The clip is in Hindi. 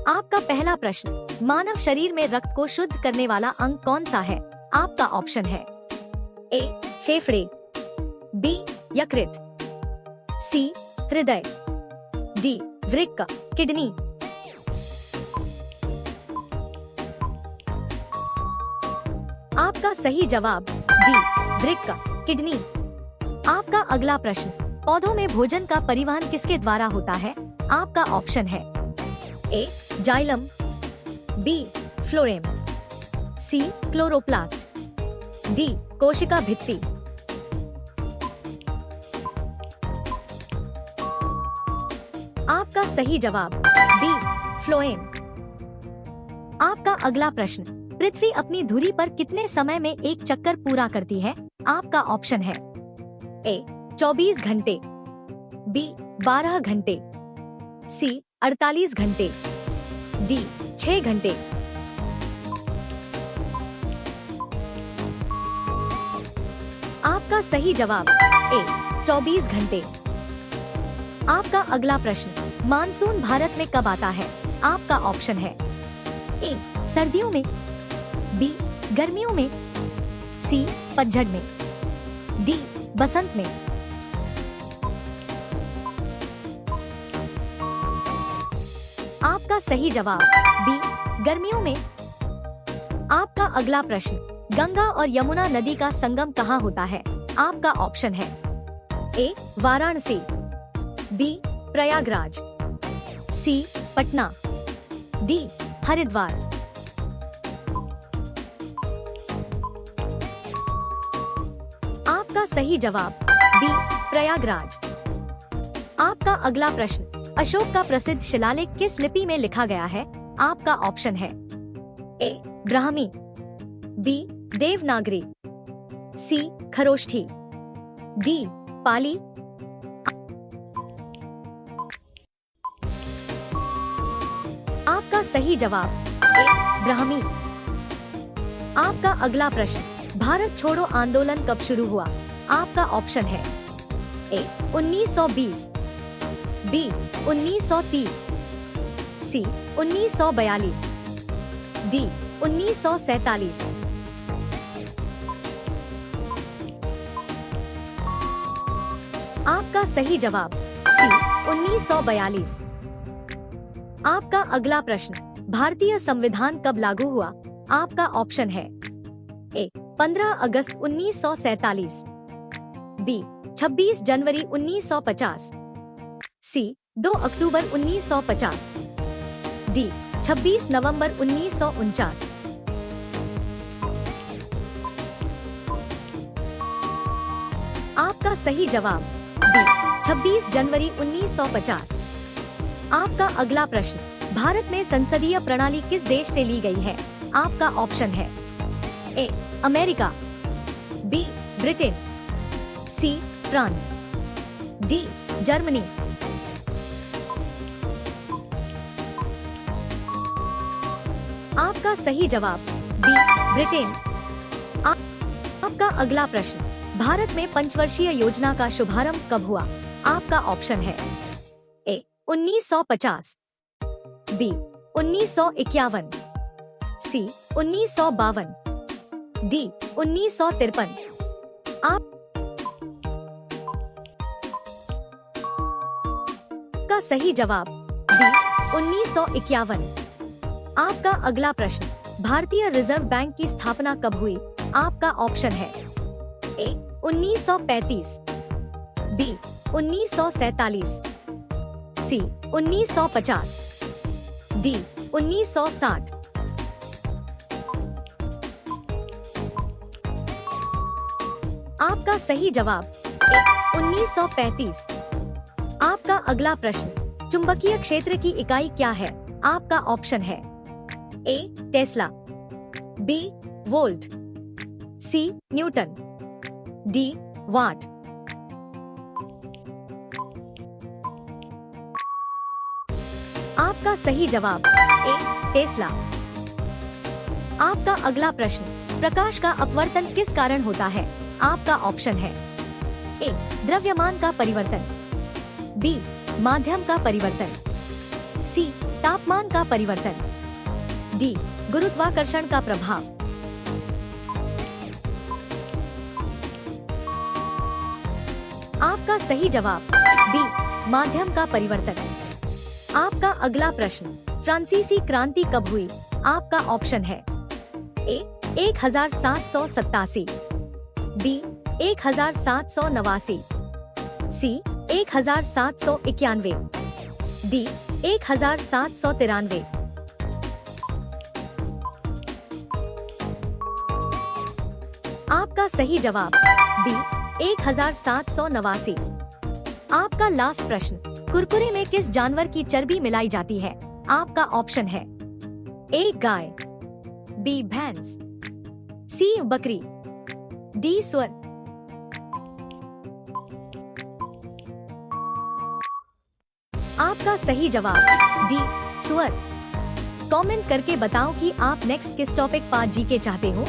आपका पहला प्रश्न, मानव शरीर में रक्त को शुद्ध करने वाला अंग कौन सा है? आपका ऑप्शन है ए फेफड़े, बी यकृत, सी हृदय, डी वृक्क किडनी। आपका सही जवाब डी वृक्क किडनी। आपका अगला प्रश्न, पौधों में भोजन का परिवहन किसके द्वारा होता है? आपका ऑप्शन है ए जाइलम, बी फ्लोएम, सी क्लोरोप्लास्ट, डी कोशिका भित्ति। आपका सही जवाब बी फ्लोएम। आपका अगला प्रश्न, पृथ्वी अपनी धुरी पर कितने समय में एक चक्कर पूरा करती है? आपका ऑप्शन है ए 24 घंटे, बी 12 घंटे, सी 48 घंटे, डी 6 घंटे। आपका सही जवाब ए 24 घंटे। आपका अगला प्रश्न, मानसून भारत में कब आता है? आपका ऑप्शन है ए सर्दियों में, बी गर्मियों में, सी पतझड़ में, डी बसंत में। आपका सही जवाब बी गर्मियों में। आपका अगला प्रश्न, गंगा और यमुना नदी का संगम कहाँ होता है? आपका ऑप्शन है ए वाराणसी, बी प्रयागराज, सी पटना, डी हरिद्वार। आपका सही जवाब बी प्रयागराज। आपका अगला प्रश्न, अशोक का प्रसिद्ध शिलालेख किस लिपि में लिखा गया है? आपका ऑप्शन है ए ब्राह्मी, बी देवनागरी, सी खरोष्ठी, डी पाली। आपका सही जवाब ए ब्राह्मी। आपका अगला प्रश्न, भारत छोड़ो आंदोलन कब शुरू हुआ? आपका ऑप्शन है ए 1920, बी 1930, सी 1942, डी 1947। आपका सही जवाब सी 1942। आपका अगला प्रश्न, भारतीय संविधान कब लागू हुआ? आपका ऑप्शन है ए 15 अगस्त 1947, बी 26 जनवरी 1950, सी 2 अक्टूबर 1950, डी 26 नवंबर 1949। आपका सही जवाब डी 26 जनवरी 1950। आपका अगला प्रश्न, भारत में संसदीय प्रणाली किस देश से ली गई है? आपका ऑप्शन है A America, B Britain, C France, D Germany. आपका सही जवाब बी ब्रिटेन। आपका अगला प्रश्न, भारत में पंचवर्षीय योजना का शुभारंभ कब हुआ? आपका ऑप्शन है ए 1950, बी 1951, सी 1952, डी 1953। आपका सही जवाब बी 1951। आपका अगला प्रश्न, भारतीय रिजर्व बैंक की स्थापना कब हुई? आपका ऑप्शन है ए 1935, बी 1947, सी 1950, डी 1960। आपका सही जवाब ए 1935। आपका अगला प्रश्न, चुंबकीय क्षेत्र की इकाई क्या है? आपका ऑप्शन है ए टेस्ला, बी वोल्ट, सी न्यूटन, डी वाट। आपका सही जवाब ए टेस्ला। आपका अगला प्रश्न, प्रकाश का अपवर्तन किस कारण होता है? आपका ऑप्शन है ए द्रव्यमान का परिवर्तन, बी माध्यम का परिवर्तन, सी तापमान का परिवर्तन, डी गुरुत्वाकर्षण का प्रभाव। आपका सही जवाब बी माध्यम का परिवर्तन। आपका अगला प्रश्न, फ्रांसीसी क्रांति कब हुई? आपका ऑप्शन है ए 1787, बी 1789, सी 1791, डी 1793। आपका सही जवाब बी 1789। आपका लास्ट प्रश्न, कुरकुरे में किस जानवर की चर्बी मिलाई जाती है? आपका ऑप्शन है ए गाय, बी भैंस, सी बकरी, डी सुअर। आपका सही जवाब डी सुअर। कमेंट करके बताओ कि आप नेक्स्ट किस टॉपिक पार्ट जी के चाहते हो।